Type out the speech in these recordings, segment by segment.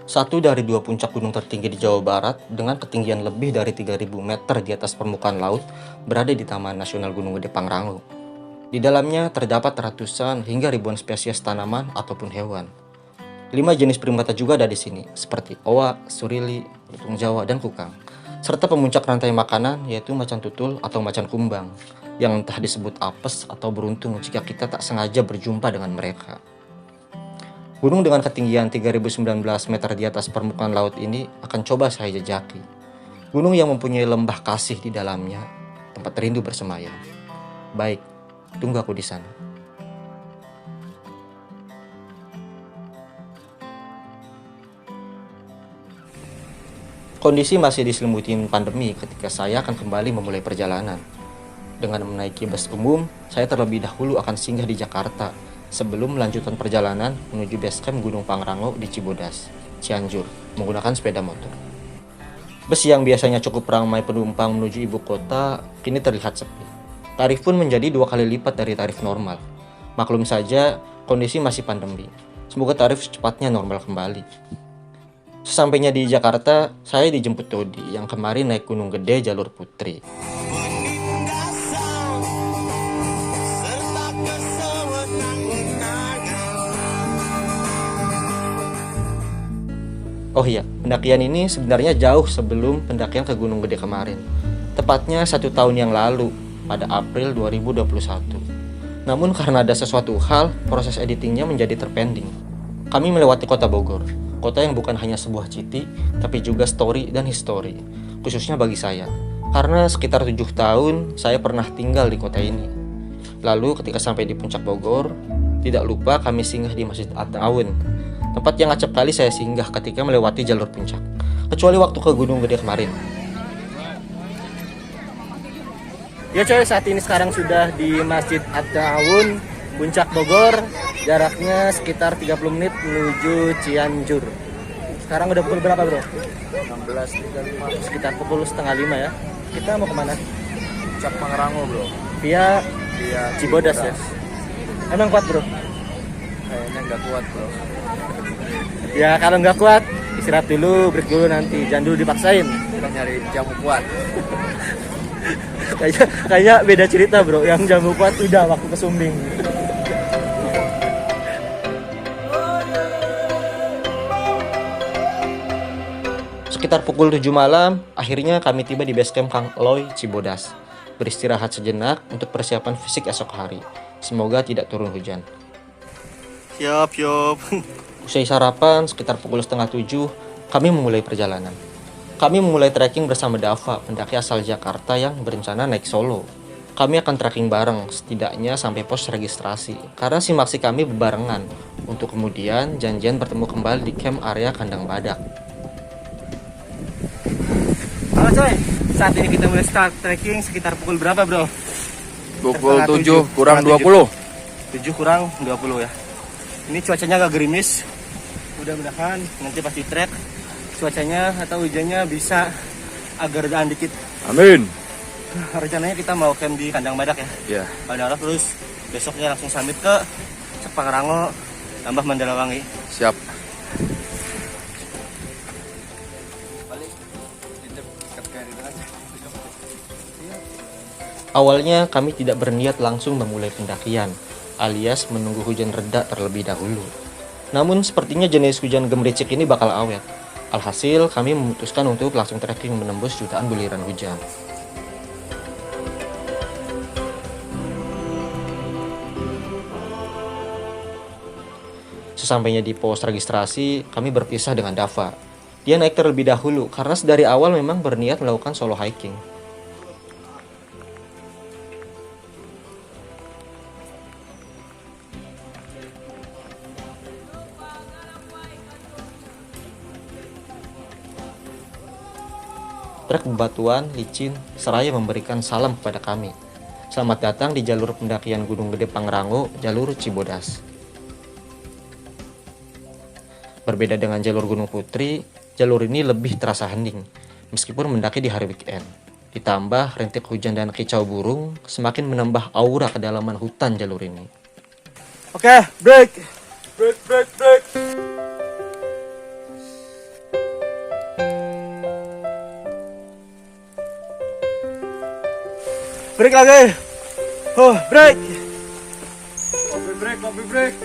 Satu dari dua puncak gunung tertinggi di Jawa Barat dengan ketinggian lebih dari 3.000 meter di atas permukaan laut berada di Taman Nasional Gunung Gede Pangrango. Di dalamnya terdapat ratusan hingga ribuan spesies tanaman ataupun hewan. 5 jenis primata juga ada di sini, seperti owa, surili, lutung Jawa, dan kukang. Serta pemuncak rantai makanan yaitu macan tutul atau macan kumbang, yang entah disebut apes atau beruntung jika kita tak sengaja berjumpa dengan mereka. Gunung dengan ketinggian 3019 meter di atas permukaan laut ini akan coba saya jejaki. Gunung yang mempunyai lembah kasih di dalamnya, tempat rindu bersemayam. Baik, tunggu aku di sana. Kondisi masih diselimuti pandemi ketika saya akan kembali memulai perjalanan. Dengan menaiki bus umum, saya terlebih dahulu akan singgah di Jakarta sebelum melanjutkan perjalanan menuju base camp Gunung Pangrango di Cibodas, Cianjur, menggunakan sepeda motor. Bus yang biasanya cukup ramai penumpang menuju ibu kota, kini terlihat sepi. Tarif pun menjadi 2 kali lipat dari tarif normal. Maklum saja, kondisi masih pandemi. Semoga tarif secepatnya normal kembali. Sesampainya di Jakarta, saya dijemput Dodi yang kemarin naik Gunung Gede jalur Putri. Oh iya, pendakian ini sebenarnya jauh sebelum pendakian ke Gunung Gede kemarin. Tepatnya 1 tahun yang lalu, pada April 2021. Namun karena ada sesuatu hal, proses editingnya menjadi terpending. Kami melewati kota Bogor, kota yang bukan hanya sebuah city, tapi juga story dan history, khususnya bagi saya. Karena sekitar 7 tahun, saya pernah tinggal di kota ini. Lalu ketika sampai di puncak Bogor, tidak lupa kami singgah di Masjid At-Ta'awun, tempat yang acap kali saya singgah ketika melewati jalur puncak, kecuali waktu ke Gunung Gede kemarin. Ya coy, saat ini sekarang sudah di Masjid At-Ta'awun, puncak Bogor, jaraknya sekitar 30 menit menuju Cianjur. Sekarang udah pukul berapa bro? 16.35. Sekitar pukul setengah 5 ya. Kita mau kemana? Puncak Pangrango bro. Via Cibodas ya? Emang kuat bro? Kayaknya nggak kuat bro. Ya kalau nggak kuat, istirahat dulu, break dulu nanti. Jangan dulu dipaksain. Kita nyari jamu kuat. Kayaknya beda cerita bro. Yang jamu kuat udah waktu ke Sumbing. Sekitar pukul 7 malam, akhirnya kami tiba di base camp Kang Eloy, Cibodas. Beristirahat sejenak untuk persiapan fisik esok hari. Semoga tidak turun hujan. Siap. Usai sarapan, sekitar pukul setengah 7, kami memulai perjalanan. Kami memulai trekking bersama Dava, pendaki asal Jakarta yang berencana naik Solo. Kami akan trekking bareng, setidaknya sampai pos registrasi, karena simaksi kami bebarengan, untuk kemudian janjian bertemu kembali di camp area Kandang Badak. Halo coy, saat ini kita mulai start trekking sekitar pukul berapa bro? Pukul 7 kurang 20. 7 kurang 20 ya. Ini cuacanya agak gerimis. Mudah-mudahan nanti pas di trek cuacanya atau hujannya bisa agak redaan dikit. Amin. Rencananya kita mau camp di Kandang Badak ya. Ya. Kandang Badak terus besoknya langsung summit ke Pangrango tambah Mandalawangi. Siap. Awalnya kami tidak berniat langsung memulai pendakian, alias menunggu hujan reda terlebih dahulu. Namun sepertinya jenis hujan gemericik ini bakal awet. Alhasil kami memutuskan untuk langsung trekking menembus jutaan buliran hujan. Sesampainya di pos registrasi, kami berpisah dengan Dava. Dia naik terlebih dahulu karena dari awal memang berniat melakukan solo hiking. Trek bebatuan, licin, seraya memberikan salam kepada kami. Selamat datang di jalur pendakian Gunung Gede Pangrango, jalur Cibodas. Berbeda dengan jalur Gunung Putri, jalur ini lebih terasa hening, meskipun mendaki di hari weekend. Ditambah rintik hujan dan kicau burung, semakin menambah aura kedalaman hutan jalur ini. Oke, break. Break lagi. Oh, break. Kopi break.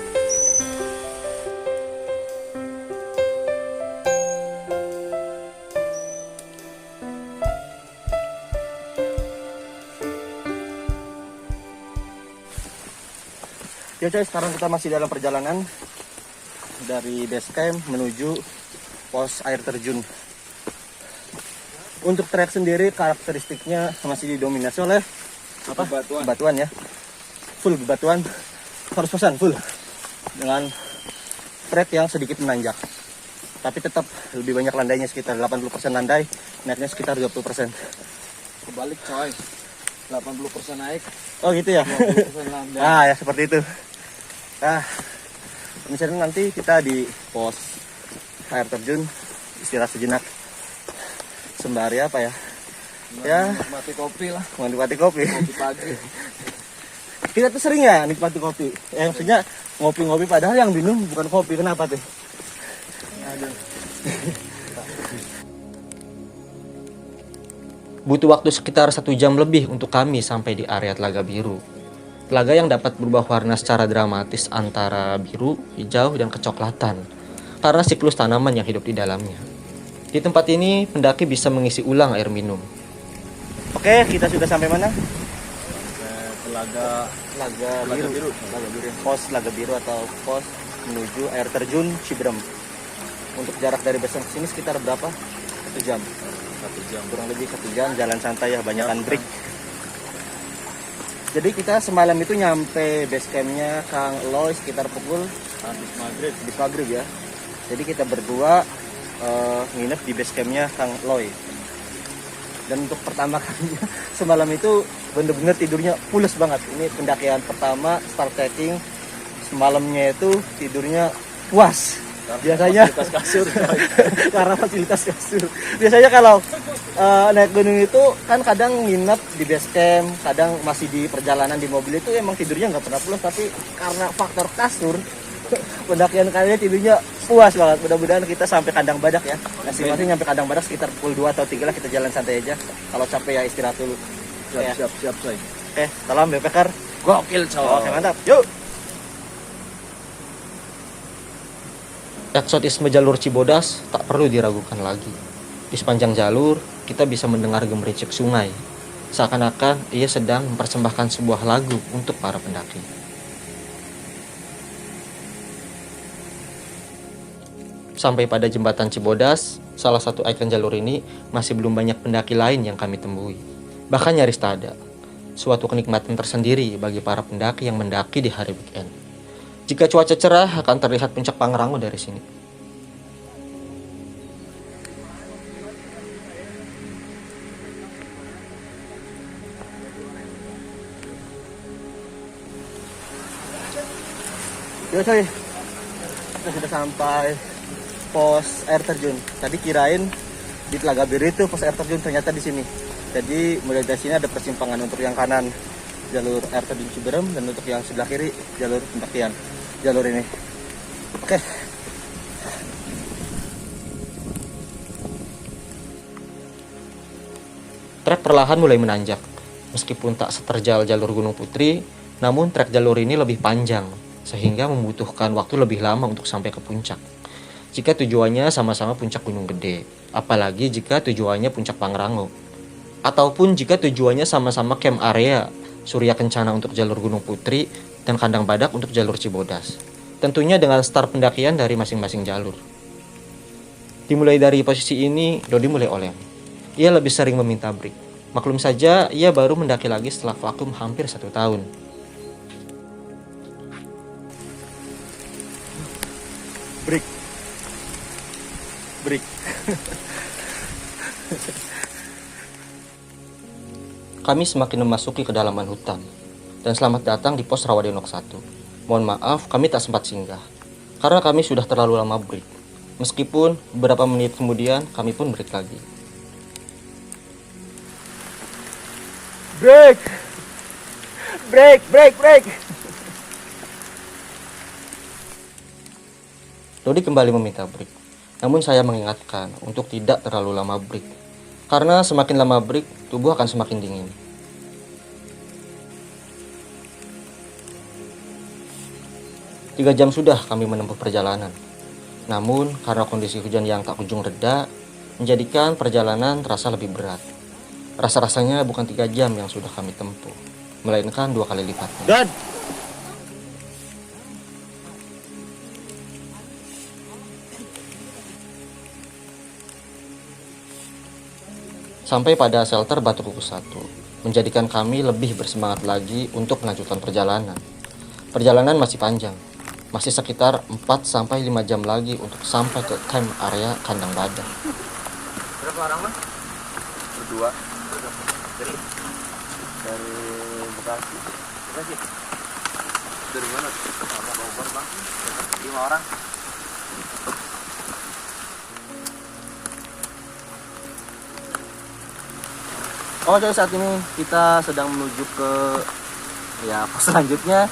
Ya coy, sekarang kita masih dalam perjalanan dari base camp menuju pos air terjun. Untuk trek sendiri karakteristiknya masih didominasi oleh apa? Bebatuan ya. Full bebatuan, harus pesan full dengan trek yang sedikit menanjak. Tapi tetap lebih banyak landainya, sekitar 80% landai, naiknya sekitar 20%. Kebalik coy. 80% naik, Oh gitu ya. 20% landai. Nah ya seperti itu. Nah, misalnya nanti kita di pos air terjun istirahat sejenak sembari apa ya? Ya, Mati kopi lah. menikmati kopi. Kopi pagi. Kita tuh sering ya nikmati kopi. Maksudnya ngopi-ngopi padahal yang minum bukan kopi. Kenapa tuh? Aduh. Butuh waktu sekitar 1 jam lebih untuk kami sampai di area Telaga Biru. Telaga yang dapat berubah warna secara dramatis antara biru, hijau, dan kecoklatan karena siklus tanaman yang hidup di dalamnya. Di tempat ini, pendaki bisa mengisi ulang air minum. Oke, kita sudah sampai mana? Telaga Biru. Pos Telaga Biru atau pos menuju air terjun Ciberem. Untuk jarak dari base camp sini sekitar berapa? 1 jam. 1 jam. Kurang lebih 1 jam jalan santai ya, banyakan break. Jadi kita semalam itu nyampe base campnya Kang Eloy sekitar pukul Habis maghrib. di maghrib ya. Jadi kita berdua nginep di base campnya Kang Eloy. Dan untuk pertama kalinya semalam itu bener-bener tidurnya pules banget. Ini pendakian pertama start trekking, semalamnya itu tidurnya puas. Biasanya Fasilitas kasur coy. karena fasilitas kasur. Biasanya kalau naik gunung itu kan kadang nginep di base camp, kadang masih di perjalanan di mobil itu emang tidurnya nggak pernah pulas, tapi karena faktor kasur pendakian kali ini tidurnya puas banget. Mudah-mudahan kita sampai kandang badak ya. Masing-masing nyampe kandang badak sekitar pukul 2 atau 3 lah, kita jalan santai aja. Kalau capek ya istirahat dulu. Ya. Siap coy. Oke, salam backpacker. Gokil coy. Oke, mantap. Yuk. Eksotisme jalur Cibodas tak perlu diragukan lagi. Di sepanjang jalur, kita bisa mendengar gemericik sungai. Seakan-akan ia sedang mempersembahkan sebuah lagu untuk para pendaki. Sampai pada jembatan Cibodas, salah satu ikon jalur ini masih belum banyak pendaki lain yang kami temui. Bahkan nyaris tak ada. Suatu kenikmatan tersendiri bagi para pendaki yang mendaki di hari weekend. Jika cuaca cerah, akan terlihat puncak Pangrango dari sini. Yo coy, kita sudah sampai pos air terjun. Tadi kirain di Telaga Biru itu pos air terjun, ternyata di sini. Jadi mulai dari sini ada persimpangan, untuk yang kanan jalur air terjun Ciberem dan untuk yang sebelah kiri jalur pendakian. Jalur ini. Oke. Trek perlahan mulai menanjak. Meskipun tak seterjal jalur Gunung Putri, namun trek jalur ini lebih panjang, sehingga membutuhkan waktu lebih lama untuk sampai ke puncak. Jika tujuannya sama-sama puncak Gunung Gede, apalagi jika tujuannya puncak Pangrango. Ataupun jika tujuannya sama-sama camp area, Surya Kencana untuk jalur Gunung Putri, dan Kandang Badak untuk jalur Cibodas. Tentunya dengan start pendakian dari masing-masing jalur. Dimulai dari posisi ini, Dodi mulai oleng. Ia lebih sering meminta break. Maklum saja, ia baru mendaki lagi setelah vakum hampir 1 tahun. Break. Kami semakin memasuki kedalaman hutan. Dan selamat datang di pos Rawadenok 1. Mohon maaf, kami tak sempat singgah. Karena kami sudah terlalu lama break. Meskipun beberapa menit kemudian, kami pun break lagi. Break. Dodi kembali meminta break. Namun saya mengingatkan untuk tidak terlalu lama break. Karena semakin lama break, tubuh akan semakin dingin. 3 jam sudah kami menempuh perjalanan. Namun, karena kondisi hujan yang tak kunjung reda, menjadikan perjalanan terasa lebih berat. Rasa-rasanya bukan 3 jam yang sudah kami tempuh, melainkan 2 kali lipatnya. Dan Sampai pada shelter Batu Kuku 1, menjadikan kami lebih bersemangat lagi untuk melanjutkan perjalanan. Perjalanan masih panjang, masih sekitar 4-5 jam lagi untuk sampai ke camp area Kandang Badak. Berapa orang mas? Berdua. Dari Bekasi. Bekasi. Dari mana? Sama Bogor bang. 5 orang. oh coy, saat ini kita sedang menuju ke pos selanjutnya.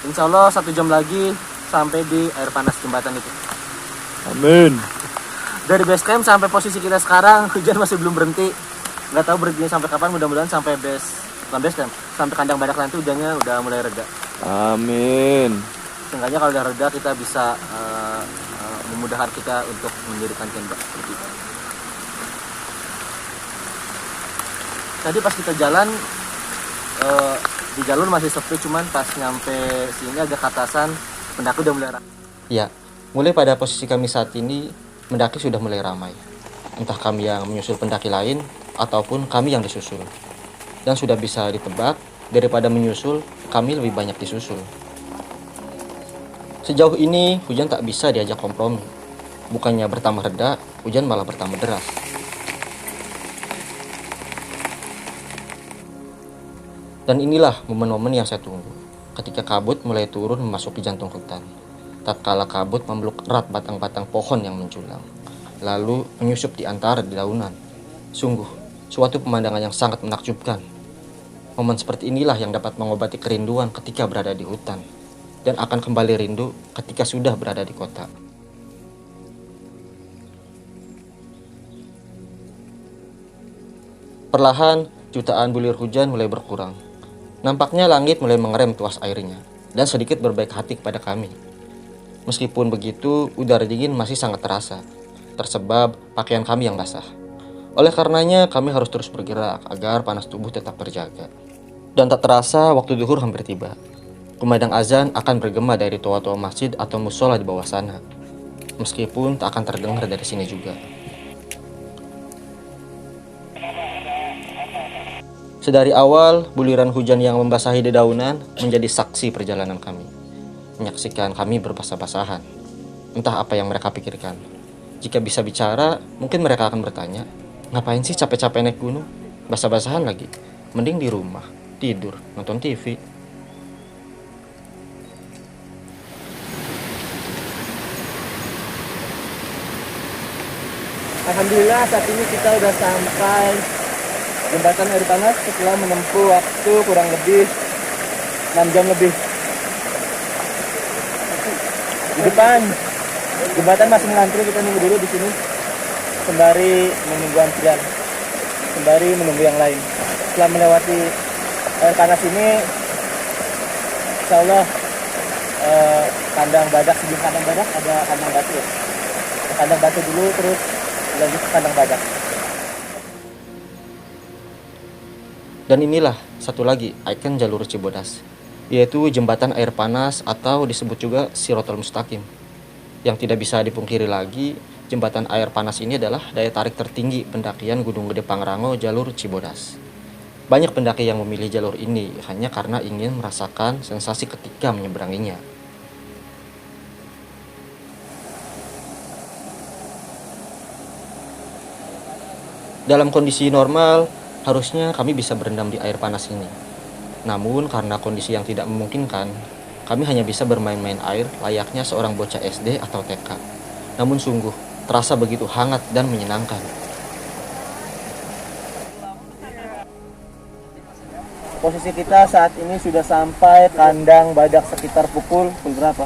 Insya Allah 1 jam lagi sampai di air panas jembatan itu. Amin. Dari base camp sampai posisi kita sekarang hujan masih belum berhenti. Nggak tahu berhentinya sampai kapan. Mudah-mudahan sampai bukan base camp, sampai Kandang Badak nanti hujannya udah mulai reda. Amin. Seenggaknya kalau udah reda kita bisa memudahkan kita untuk mendirikan tenda seperti itu. Tadi pas kita jalan di jalur masih sepi, cuman pas nyampe sini agak ke atasan pendaki udah mulai ramai. Ya, mulai pada posisi kami saat ini, mendaki sudah mulai ramai. Entah kami yang menyusul pendaki lain, ataupun kami yang disusul. Dan sudah bisa ditebak, daripada menyusul, kami lebih banyak disusul. Sejauh ini, hujan tak bisa diajak kompromi. Bukannya bertambah reda, hujan malah bertambah deras. Dan inilah momen-momen yang saya tunggu, ketika kabut mulai turun memasuki jantung hutan. Tatkala kabut memeluk erat batang-batang pohon yang menjulang, lalu menyusup di antara dedaunan. Sungguh, suatu pemandangan yang sangat menakjubkan. Momen seperti inilah yang dapat mengobati kerinduan ketika berada di hutan, dan akan kembali rindu ketika sudah berada di kota. Perlahan, jutaan bulir hujan mulai berkurang. Nampaknya langit mulai mengerem tuas airnya, dan sedikit berbaik hati kepada kami. Meskipun begitu, udara dingin masih sangat terasa, tersebab pakaian kami yang basah. Oleh karenanya, kami harus terus bergerak agar panas tubuh tetap terjaga. Dan tak terasa, waktu zuhur hampir tiba. Kumandang azan akan bergema dari toa-toa masjid atau musola di bawah sana, meskipun tak akan terdengar dari sini juga. Sedari awal, buliran hujan yang membasahi dedaunan menjadi saksi perjalanan kami. Menyaksikan kami berbasah-basahan. Entah apa yang mereka pikirkan. Jika bisa bicara, mungkin mereka akan bertanya, ngapain sih capek-capek naik gunung? Basah-basahan lagi. Mending di rumah, tidur, nonton TV. Alhamdulillah saat ini kita udah sampai jembatan air panas setelah menempuh waktu kurang lebih 6 jam lebih. Di depan jembatan masih mengantri, kita nunggu dulu di sini sembari menunggu antrian, sembari menunggu yang lain. Setelah melewati air panas ini, insya Allah kandang badak, sebelum kandang badak ada kandang batu ya. Kandang batu dulu, terus lanjut ke kandang badak. Dan inilah satu lagi ikon jalur Cibodas, yaitu jembatan air panas atau disebut juga Shirathul Mustaqim. Yang tidak bisa dipungkiri lagi, jembatan air panas ini adalah daya tarik tertinggi pendakian Gunung Gede Pangrango jalur Cibodas. Banyak pendaki yang memilih jalur ini hanya karena ingin merasakan sensasi ketika menyeberanginya. Dalam kondisi normal, harusnya kami bisa berendam di air panas ini. Namun karena kondisi yang tidak memungkinkan, kami hanya bisa bermain-main air layaknya seorang bocah SD atau TK. Namun sungguh, terasa begitu hangat dan menyenangkan. Posisi kita saat ini sudah sampai kandang badak sekitar pukul berapa?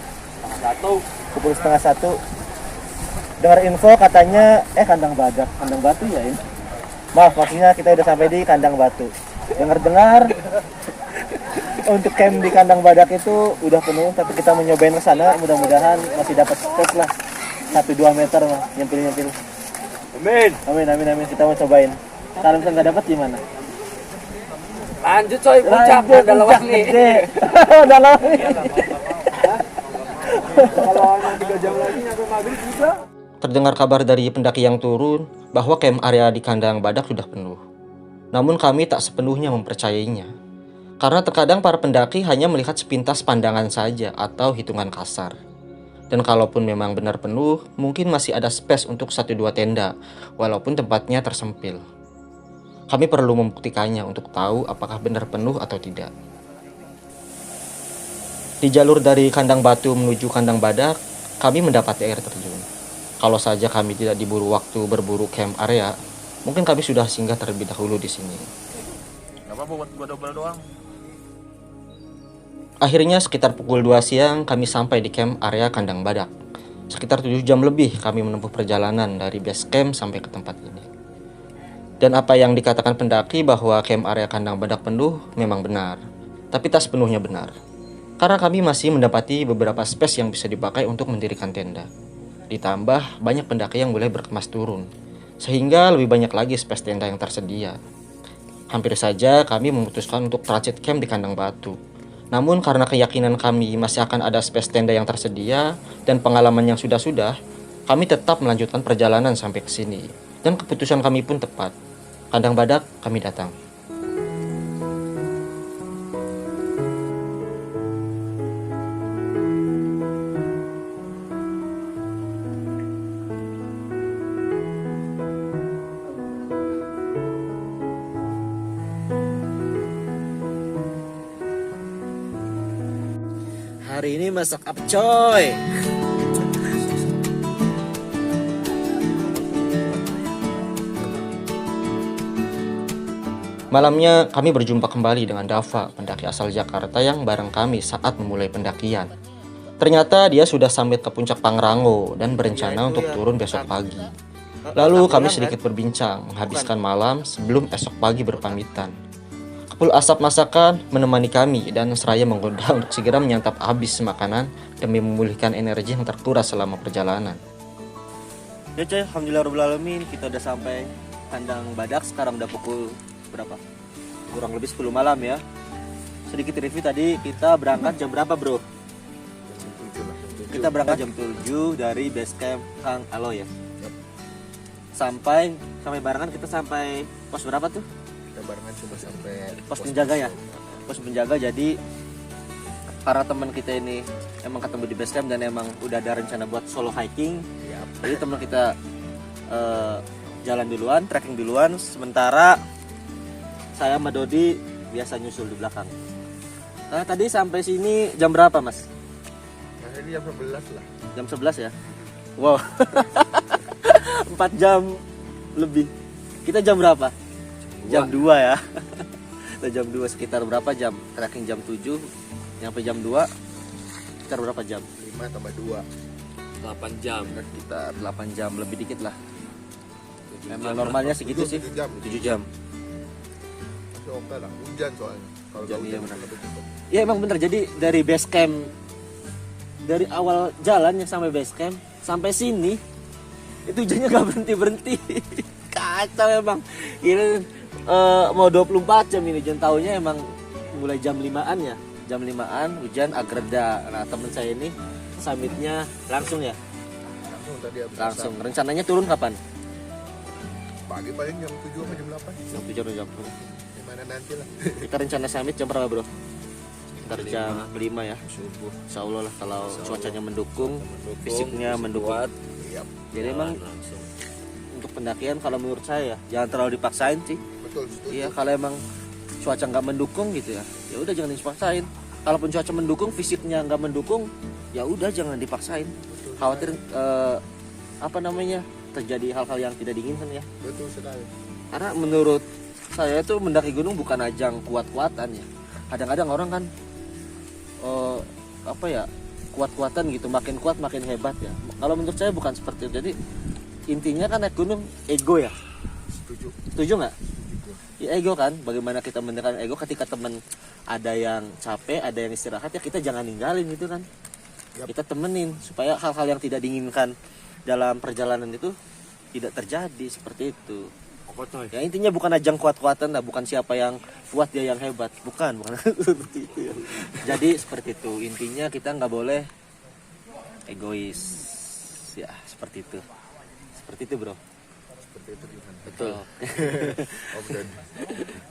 Pukul setengah satu. Dengar info katanya kandang badak, kandang batu ya ini. Maaf, maksudnya kita udah sampai di kandang batu. Dengar-dengar untuk camp di kandang badak itu udah penuh, tapi kita mau nyobain ke sana, mudah-mudahan masih dapat space lah 1-2 meter mah, nyempil. Amin. Amin, kita mau cobain. Kalau misalnya nggak dapat gimana? Lanjut coy, puncak udah lewat nih. Udah lewat nih. Kalau emang 3 jam lagi nyampe maghrib bisa. Terdengar kabar dari pendaki yang turun bahwa camp area di kandang badak sudah penuh. Namun kami tak sepenuhnya mempercayainya. Karena terkadang para pendaki hanya melihat sepintas pandangan saja atau hitungan kasar. Dan kalaupun memang benar penuh, mungkin masih ada space untuk 1-2 tenda, walaupun tempatnya tersempil. Kami perlu membuktikannya untuk tahu apakah benar penuh atau tidak. Di jalur dari kandang batu menuju kandang badak, kami mendapati air terjun. Kalau saja kami tidak diburu waktu berburu camp area, mungkin kami sudah singgah terlebih dahulu di sini. Gak apa-apa buat gua double doang. Akhirnya sekitar pukul 2 siang kami sampai di camp area kandang badak. Sekitar 7 jam lebih kami menempuh perjalanan dari base camp sampai ke tempat ini. Dan apa yang dikatakan pendaki bahwa camp area kandang badak penuh memang benar, tapi tak sepenuhnya benar. Karena kami masih mendapati beberapa space yang bisa dipakai untuk mendirikan tenda. Ditambah banyak pendaki yang mulai berkemas turun, sehingga lebih banyak lagi space tenda yang tersedia. Hampir saja kami memutuskan untuk transit camp di kandang batu. Namun karena keyakinan kami masih akan ada space tenda yang tersedia dan pengalaman yang sudah-sudah, kami tetap melanjutkan perjalanan sampai ke sini. Dan keputusan kami pun tepat. Kandang badak kami datang. Hari ini masak apa coy? Malamnya kami berjumpa kembali dengan Dava, pendaki asal Jakarta yang bareng kami saat memulai pendakian. Ternyata dia sudah sampai ke puncak Pangrango dan berencana untuk turun besok pagi. Lalu kami sedikit berbincang, menghabiskan malam sebelum esok pagi berpamitan. Kepul asap masakan menemani kami dan seraya menggoda untuk segera menyantap habis makanan demi memulihkan energi yang terkuras selama perjalanan. Ya coy, alhamdulillahirobbilalamin, kita udah sampai kandang badak. Sekarang udah pukul berapa? Kurang lebih 10 malam ya. Sedikit review tadi, kita berangkat jam berapa bro? Kita berangkat jam 7 dari base camp Kang Alo ya. Sampai barengan kita sampai pos berapa tuh? Kita barengan coba sampai Pos penjaga ya. Pos penjaga, jadi para teman kita ini emang ketemu di base camp dan emang udah ada rencana buat solo hiking. Jadi teman kita jalan duluan, trekking duluan, sementara saya sama Dodi biasa nyusul di belakang. Nah, tadi sampai sini jam berapa mas? Nah, ini jam 11 lah. Jam 11 ya? Wow. 4 jam lebih. Kita jam berapa? Jam 2 ya. Kita jam 2, sekitar berapa jam? Trekking jam 7 nyampe jam 2. Sekitar berapa jam? 5 tambah 2 8 jam. Sekitar 8 jam, lebih dikit lah. Memang normalnya segitu sih. 7 jam. 7 jam. Masih oke lah, hujan soalnya. Kalau Hujan, nggak iya hujan benar. tutup. Iya emang bener, jadi dari base camp, dari awal jalannya sampai base camp sampai sini itu hujannya gak berhenti kacau emang. Ini mau 24 jam ini, jangan taunya emang mulai jam 5an ya, jam 5an hujan agak reda. Nah temen saya ini summitnya langsung ya, Langsung tadi habis langsung. Rencananya turun kapan? pagi paling jam 7 atau jam 8. Jam 7 atau jam 10. Gimana nanti lah. Kita rencana summit jam berapa bro? Sekitar jam 5 ya. Subuh. Insya Allah lah, kalau cuacanya mendukung, Mendukung, fisiknya mendukung. Iya. Jadi emang untuk pendakian kalau menurut saya jangan terlalu dipaksain sih. Betul, setuju. Iya, kalau emang cuaca nggak mendukung gitu ya, ya udah jangan dipaksain. Kalaupun cuaca mendukung, fisiknya nggak mendukung, ya udah jangan dipaksain. Khawatir terjadi hal-hal yang tidak diinginkan ya. Betul sekali. Karena menurut saya itu mendaki gunung bukan ajang kuat-kuatan ya. Kadang-kadang orang kan kuat-kuatan gitu, makin kuat makin hebat ya. Kalau menurut saya bukan seperti itu. Jadi intinya kan naik gunung ego ya. Setuju. Setuju nggak? Ya ego kan. Bagaimana kita mendengarkan ego ketika teman ada yang capek, ada yang istirahat, ya kita jangan ninggalin gitu kan. Kita temenin supaya hal-hal yang tidak diinginkan dalam perjalanan itu tidak terjadi seperti itu. Ya intinya bukan ajang kuat-kuatan lah, bukan siapa yang kuat dia yang hebat, bukan seperti itu ya. Jadi seperti itu, intinya kita nggak boleh egois ya, seperti itu bro. Seperti itu gimana? Betul. Oh,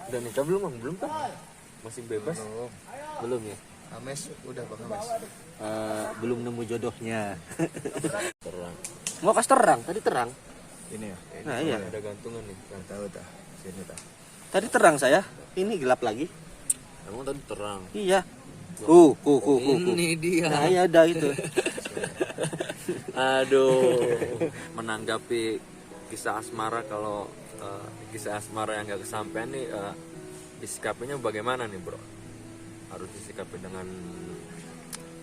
udah nikah belum kan? Masih bebas? Belum ya. Ames udah Bang Ames. Belum nemu jodohnya. Terang. Mau kas terang, tadi terang. Ini ya. Nah, iya. Ada gantungan nih. Yang tahu tah. Sini tah. Tadi terang saya, ini gelap lagi. Emang tadi terang. Iya. Ini dia. Nah, iya ada itu. Aduh. Menanggapi kisah asmara, kalau kisah asmara yang gak kesampaian nih, disikapinya bagaimana nih bro? Harus disikapi dengan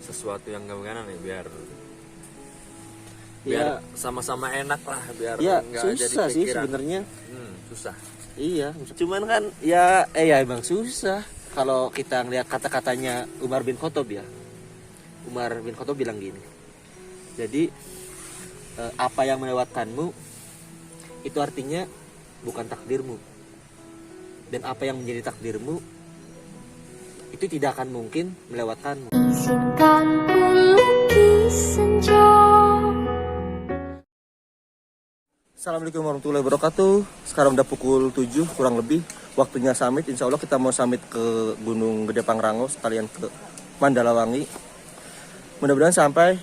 sesuatu yang gimana nih biar sama-sama enak lah, biar Ya nggak jadi susah sih pikiran. sebenarnya. Susah. Iya, cuman kan ya emang susah. Kalau kita ngeliat kata-katanya Umar bin Khattab ya. Umar bin Khattab bilang gini. Jadi apa yang melewatkanmu itu artinya bukan takdirmu. Dan apa yang menjadi takdirmu itu tidak akan mungkin melewatkanmu. Izinkan ku lukis senja. Assalamualaikum warahmatullahi wabarakatuh. Sekarang udah pukul 7 kurang lebih. Waktunya summit. Insya Allah kita mau summit ke Gunung Gede Pangrango, sekalian ke Mandalawangi. Mudah-mudahan sampai.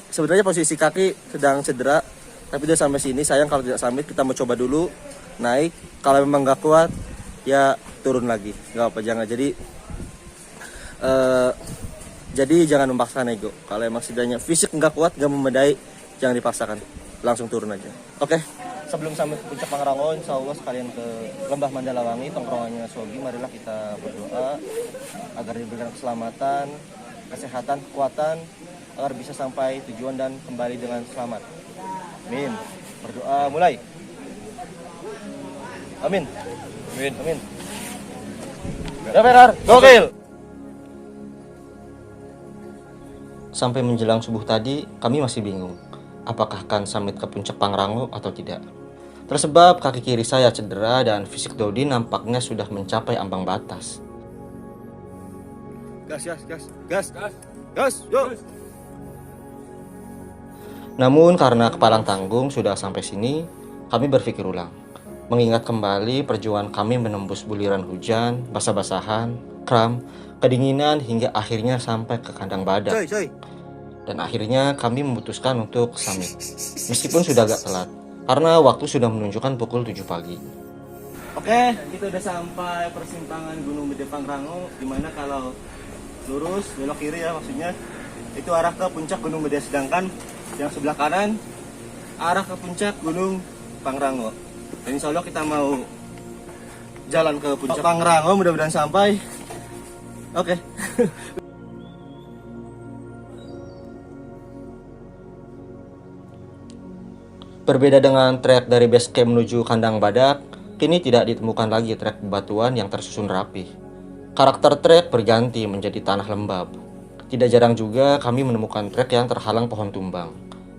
Sebenarnya posisi kaki sedang cedera, tapi udah sampai sini. Sayang kalau tidak summit. Kita mau coba dulu naik. Kalau memang nggak kuat ya turun lagi. Nggak apa, jangan. Jadi jangan memaksakan ego. Kalau emang setidaknya fisik nggak kuat, nggak memadai, jangan dipaksakan. Langsung turun aja. Oke. Sebelum sampai ke puncak Pangrango, insya Allah sekalian ke Lembah Mandalawangi, tongkrongannya Sogi. Marilah kita berdoa agar diberikan keselamatan, kesehatan, kekuatan, agar bisa sampai tujuan dan kembali dengan selamat. Amin. Berdoa mulai. Amin. Amin. Amin. Ya Ferrar, gokil. Sampai menjelang subuh tadi, kami masih bingung. Apakah akan summit ke puncak Pangrango atau tidak? Tersebab kaki kiri saya cedera dan fisik Dodi nampaknya sudah mencapai ambang batas. Gas, yuk. Namun karena kepalang tanggung sudah sampai sini, kami berpikir ulang. Mengingat kembali perjuangan kami menembus buliran hujan, basah-basahan, kram, kedinginan hingga akhirnya sampai ke kandang badak. Coy. Dan akhirnya kami memutuskan untuk summit. Meskipun sudah agak telat, karena waktu sudah menunjukkan pukul 7 pagi. Oke, kita udah sampai persimpangan Gunung Gede Pangrango. Dimana kalau lurus, belok kiri ya maksudnya, itu arah ke puncak Gunung Gede. Sedangkan yang sebelah kanan, arah ke puncak Gunung Pangrango. Dan insya Allah kita mau jalan ke puncak Pangrango, mudah-mudahan sampai. Oke. Berbeda dengan trek dari base camp menuju kandang badak, kini tidak ditemukan lagi trek bebatuan yang tersusun rapi. Karakter trek berganti menjadi tanah lembab. Tidak jarang juga kami menemukan trek yang terhalang pohon tumbang,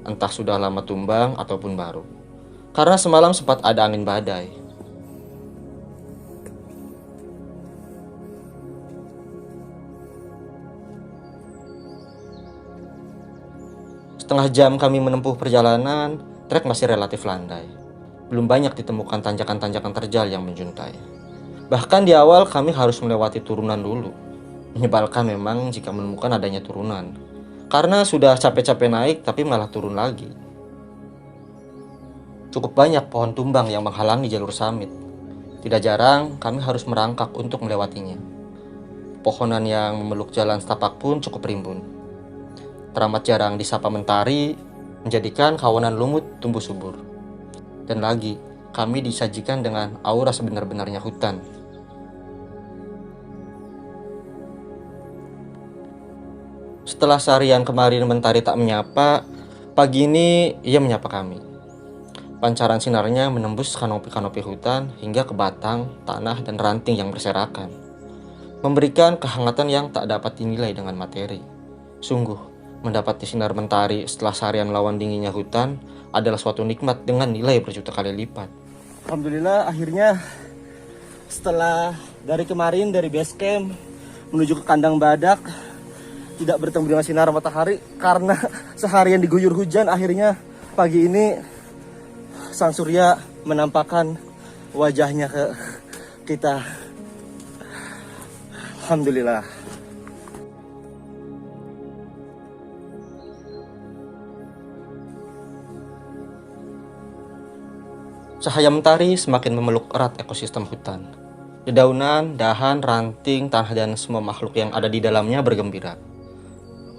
entah sudah lama tumbang ataupun baru. Karena semalam sempat ada angin badai. Setengah jam kami menempuh perjalanan, trek masih relatif landai. Belum banyak ditemukan tanjakan-tanjakan terjal yang menjuntai. Bahkan di awal kami harus melewati turunan dulu. Menyebalkan memang jika menemukan adanya turunan. Karena sudah capek-capek naik tapi malah turun lagi. Cukup banyak pohon tumbang yang menghalangi jalur summit. Tidak jarang kami harus merangkak untuk melewatinya. Pohonan yang memeluk jalan setapak pun cukup rimbun. Teramat jarang disapa mentari, menjadikan kawanan lumut tumbuh subur. Dan lagi, kami disajikan dengan aura sebenar-benarnya hutan. Setelah seharian kemarin mentari tak menyapa, pagi ini ia menyapa kami. Pancaran sinarnya menembus kanopi-kanopi hutan hingga ke batang, tanah, dan ranting yang berserakan. memberikan kehangatan yang tak dapat dinilai dengan materi. Sungguh, mendapati sinar mentari setelah seharian lawan dinginnya hutan adalah suatu nikmat dengan nilai berjuta kali lipat. Alhamdulillah akhirnya setelah dari kemarin dari base camp menuju ke kandang badak tidak bertemu dengan sinar matahari karena seharian diguyur hujan, akhirnya pagi ini sang surya menampakkan wajahnya ke kita. Alhamdulillah. Cahaya mentari semakin memeluk erat ekosistem hutan. Dedaunan, dahan, ranting, tanah dan semua makhluk yang ada di dalamnya bergembira.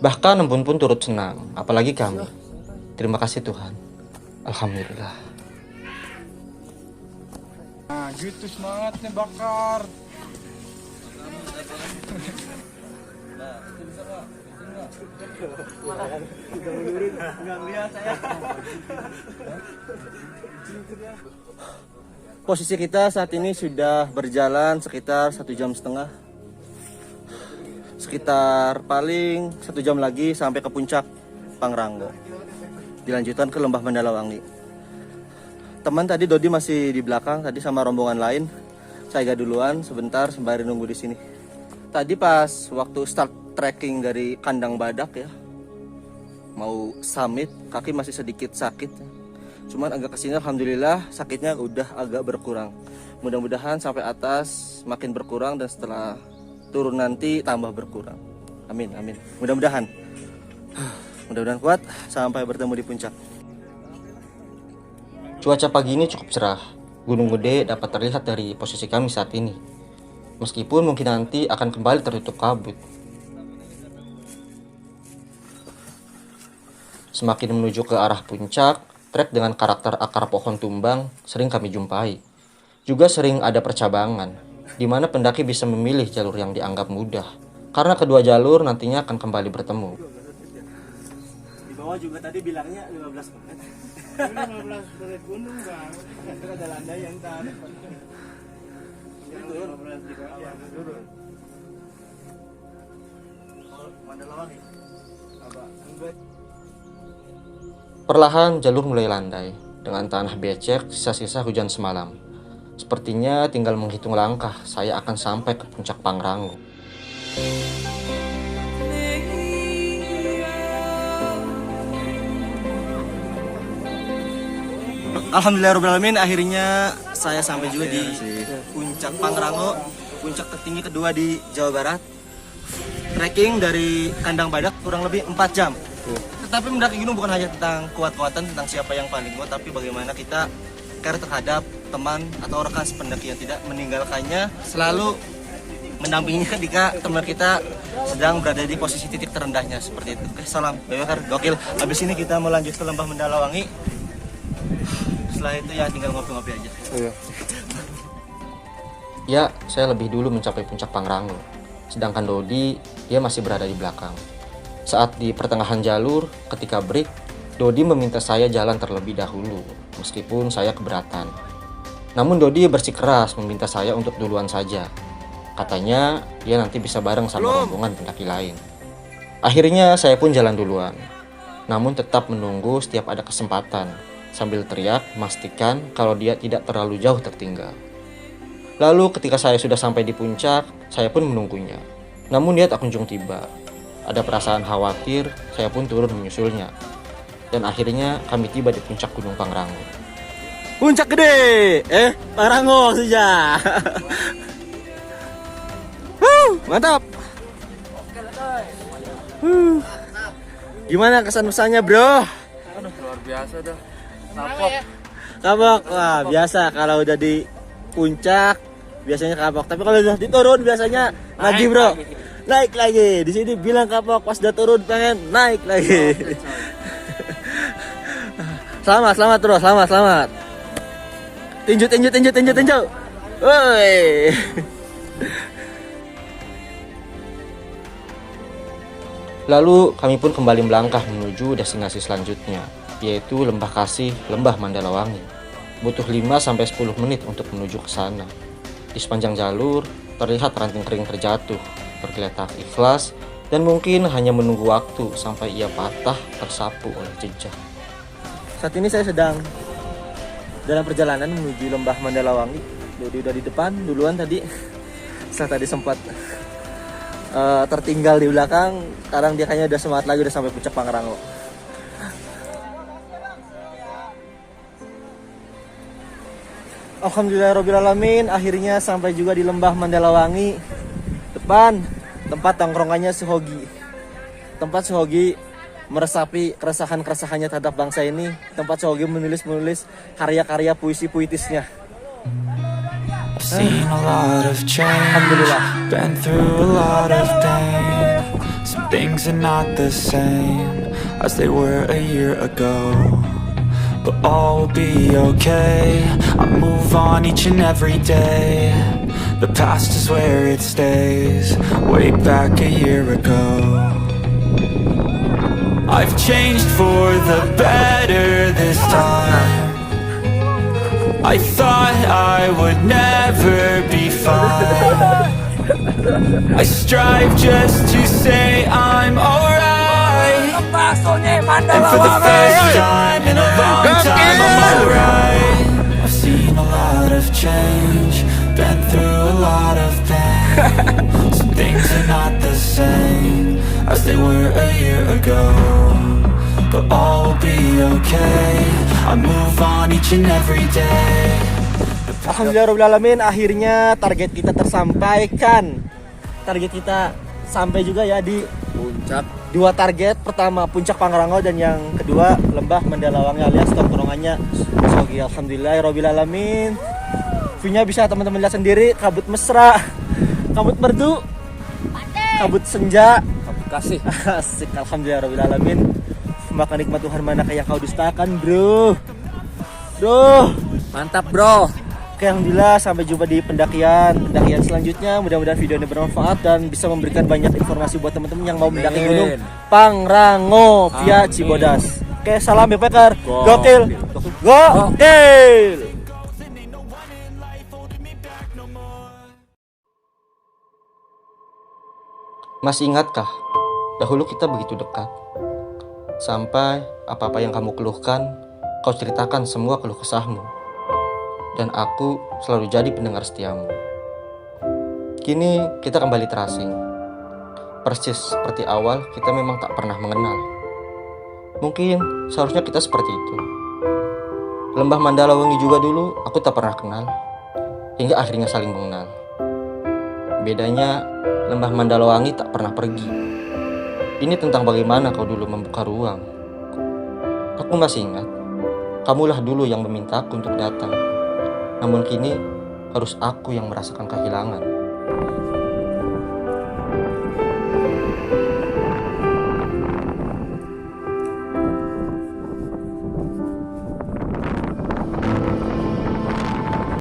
Bahkan embun pun turut senang, apalagi kami. Terima kasih Tuhan. Alhamdulillah. Nah gitu semangatnya bakar. Posisi kita saat ini sudah berjalan sekitar 1,5 jam. Sekitar paling 1 jam lagi sampai ke puncak Pangrango. Dilanjutkan ke Lembah Mandalawangi. Teman tadi Dodi masih di belakang tadi sama rombongan lain. Saya gak duluan sebentar sembari nunggu di sini. Tadi pas waktu start trekking dari kandang badak ya, mau summit, kaki masih sedikit sakit. Cuman agak kesini alhamdulillah sakitnya udah agak berkurang. Mudah-mudahan sampai atas makin berkurang dan setelah turun nanti tambah berkurang. Amin, amin. Mudah-mudahan. Mudah-mudahan kuat sampai bertemu di puncak. Cuaca pagi ini cukup cerah. Gunung Gede dapat terlihat dari posisi kami saat ini. Meskipun mungkin nanti akan kembali tertutup kabut. Semakin menuju ke arah puncak, trek dengan karakter akar pohon tumbang sering kami jumpai. Juga sering ada percabangan, di mana pendaki bisa memilih jalur yang dianggap mudah. Karena kedua jalur nantinya akan kembali bertemu. Di bawah juga tadi bilangnya 15 menit. 15 menit gunung bang. Ada landai yang tarik. Turun. Mandalawangi. Perlahan jalur mulai landai, dengan tanah becek sisa-sisa hujan semalam. Sepertinya tinggal menghitung langkah, saya akan sampai ke puncak Pangrango. Alhamdulillahirrahmanirrahim, akhirnya saya sampai juga di puncak Pangrango, puncak tertinggi kedua di Jawa Barat. Trekking dari kandang badak kurang lebih 4 jam. Tetapi mendaki gunung bukan hanya tentang kuat-kuatan, tentang siapa yang paling kuat, tapi bagaimana kita care terhadap teman atau rekan sependaki yang tidak meninggalkannya, selalu mendampinginya ketika teman kita sedang berada di posisi titik terendahnya seperti itu. Oke, salam, Bakar, gokil. Habis ini kita mau lanjut ke Lembah Mandalawangi. Setelah itu ya tinggal ngopi-ngopi aja. Ya, saya lebih dulu mencapai puncak Pangrango. Sedangkan Dodi, dia masih berada di belakang. Saat di pertengahan jalur, ketika break, Dodi meminta saya jalan terlebih dahulu, meskipun saya keberatan. Namun Dodi bersikeras meminta saya untuk duluan saja. Katanya, dia nanti bisa bareng sama rombongan pendaki lain. Akhirnya saya pun jalan duluan. Namun tetap menunggu setiap ada kesempatan, sambil teriak memastikan kalau dia tidak terlalu jauh tertinggal. Lalu ketika saya sudah sampai di puncak, saya pun menunggunya. Namun dia tak kunjung tiba. Ada perasaan khawatir, saya pun turun menyusulnya. Dan akhirnya kami tiba di puncak Gunung Pangrango. Puncak Gede! Pangrango saja. Mantap! Gimana kesan-pesannya bro? Aduh, luar biasa dah. Kapok, wah biasa kalau udah di puncak biasanya kapok. Tapi kalau udah diturun biasanya lagi bro. Naik lagi. Di sini bilang kapok, pas udah turun pengen naik lagi. Selamat terus, selamat. Tinju. Woi. Lalu kami pun kembali melangkah menuju destinasi selanjutnya, yaitu Lembah Kasih, Lembah Mandalawangi. Butuh 5-10 menit untuk menuju ke sana. Di sepanjang jalur, terlihat ranting kering terjatuh, bergeletak ikhlas, dan mungkin hanya menunggu waktu sampai ia patah tersapu oleh jejak. Saat ini saya sedang dalam perjalanan menuju lembah Mandalawangi. Dodi udah di depan duluan tadi. Setelah tadi sempat tertinggal di belakang, sekarang dia kayaknya udah semangat lagi, udah sampai puncak Pangrango. Alhamdulillahirobbilalamin, akhirnya sampai juga di lembah Mandalawangi. Depan tempat tongkrongannya Suhogi. Tempat Suhogi meresapi keresahan-keresahannya terhadap bangsa ini. Tempat Suhogi menulis karya-karya puisi-puitisnya. I've seen a lot of change, Alhamdulillah. been through a lot of pain. Some things are not the same as they were a year ago, but all will be okay. I move on each and every day. The past is where it stays, way back a year ago. I've changed for the better this time. I thought I would never be fine. I strive just to say I'm alright, and for the first time in a long time I'm alright. I've seen a lot of change, been through a lot of pain. Some things are not the same as they were a year ago, but all will be okay. I move on each and every day. Alhamdulillahirobbilalamin, akhirnya target kita tersampaikan. Target kita sampai juga ya di Puncak. dua target. Pertama Puncak Pangrango dan yang kedua Lembah Mandalawangi alias tongkrongannya Suhogi. Alhamdulillahirobbilalamin. View-nya bisa teman-teman lihat sendiri, kabut mesra, kabut merdu, kabut senja. Kasih. Asik, alhamdulillahirobbilalamin. Makan nikmat Tuhan manakah yang kau dustakan, bro. Mantap, bro. Oke, alhamdulillah, sampai jumpa di pendakian selanjutnya. Mudah-mudahan video ini bermanfaat dan bisa memberikan banyak informasi buat teman-teman yang mau mendaki gunung Pangrango via Cibodas. Oke, salam ya Peker. Gokil. Masih ingatkah? Dahulu kita begitu dekat. Sampai apa-apa yang kamu keluhkan, kau ceritakan semua keluh kesahmu. Dan aku selalu jadi pendengar setiamu. Kini kita kembali terasing. Persis seperti awal kita memang tak pernah mengenal. Mungkin seharusnya kita seperti itu. Lembah Mandalawangi juga dulu aku tak pernah kenal. Hingga akhirnya saling mengenal. Bedanya Lembah Mandalawangi tak pernah pergi. Ini tentang bagaimana kau dulu membuka ruang. Aku masih ingat, kamulah dulu yang memintaku untuk datang. Namun kini harus aku yang merasakan kehilangan.